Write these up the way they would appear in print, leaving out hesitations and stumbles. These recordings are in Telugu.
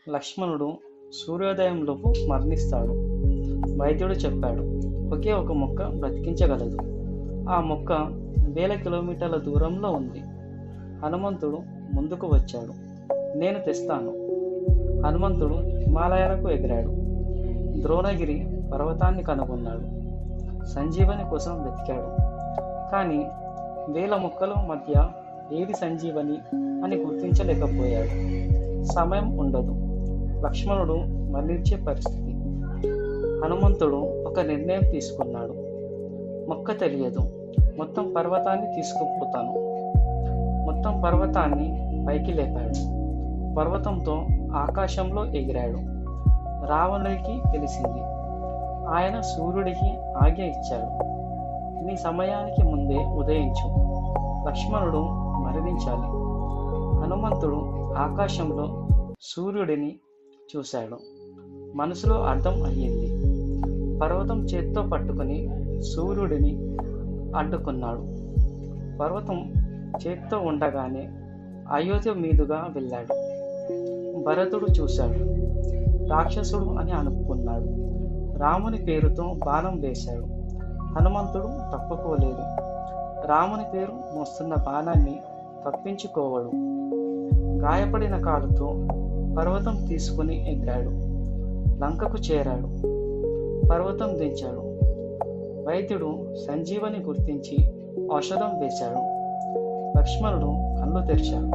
లక్ష్మణుడు సూర్యోదయంలోపు మరణిస్తాడు. వైద్యుడు చెప్పాడు, ఒకే ఒక మొక్క బ్రతికించగలదు. ఆ మొక్క వేల కిలోమీటర్ల దూరంలో ఉంది. హనుమంతుడు ముందుకు వచ్చాడు. నేను తెస్తాను. హనుమంతుడు హిమాలయాలకు ఎగిరాడు. ద్రోణగిరి పర్వతాన్ని కనుగొన్నాడు. సంజీవని కోసం వెతికాడు. కానీ వేల మొక్కల మధ్య ఏది సంజీవని అని గుర్తించలేకపోయాడు. సమయం ఉండదు. లక్ష్మణుడు మరణించే పరిస్థితి. హనుమంతుడు ఒక నిర్ణయం తీసుకున్నాడు. మొక్క తెలియదు, మొత్తం పర్వతాన్ని తీసుకుపోతాను. మొత్తం పర్వతాన్ని పైకి లేపాడు. పర్వతంతో ఆకాశంలో ఎగిరాడు. రావణుడికి తెలిసింది. ఆయన సూర్యుడికి ఆజ్ఞ ఇచ్చాడు, నీ సమయానికి ముందే ఉదయించు. లక్ష్మణుడు మరణించాలి. హనుమంతుడు ఆకాశంలో సూర్యుడిని చూశాడు. మనసులో అర్థం అయ్యింది. పర్వతం చేత్తో పట్టుకుని సూర్యుడిని అడ్డుకున్నాడు. పర్వతం చేత్తో ఉండగానే అయోధ్య మీదుగా వెళ్ళాడు. భరతుడు చూశాడు. రాక్షసుడు అని అనుకున్నాడు. రాముని పేరుతో బాణం వేశాడు. హనుమంతుడు తప్పుకోలేదు. రాముని పేరు మోస్తున్న బాణాన్ని తప్పించుకోవడు. గాయపడిన కాలుతో పర్వతం తీసుకుని ఎగిరాడు. లంకకు చేరాడు. పర్వతం దించాడు. వైద్యుడు సంజీవని గుర్తించి ఔషధం వేశాడు. లక్ష్మణుడు కళ్ళు తెరిచాడు.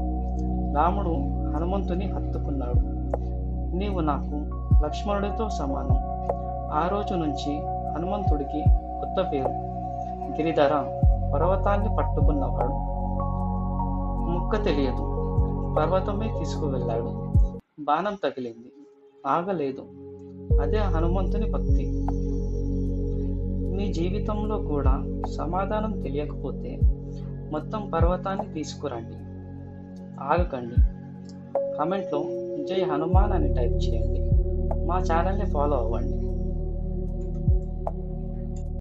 రాముడు హనుమంతుని హత్తుకున్నాడు. నీవు నాకు లక్ష్మణుడితో సమానం. ఆ రోజు నుంచి హనుమంతుడికి కొత్త పేరు గిరిధర, పర్వతాన్ని పట్టుకున్నవాడు. ముక్క తెలియదు, పర్వతమే తీసుకువెళ్ళాడు. బాణం తగిలింది, ఆగలేదు. అదే హనుమంతుని భక్తి. మీ జీవితంలో కూడా సమాధానం తెలియకపోతే మొత్తం పర్వతాన్ని తీసుకురండి. ఆగకండి. కామెంట్లో జై హనుమాన్ అని టైప్ చేయండి. మా ఛానల్ని ఫాలో అవ్వండి.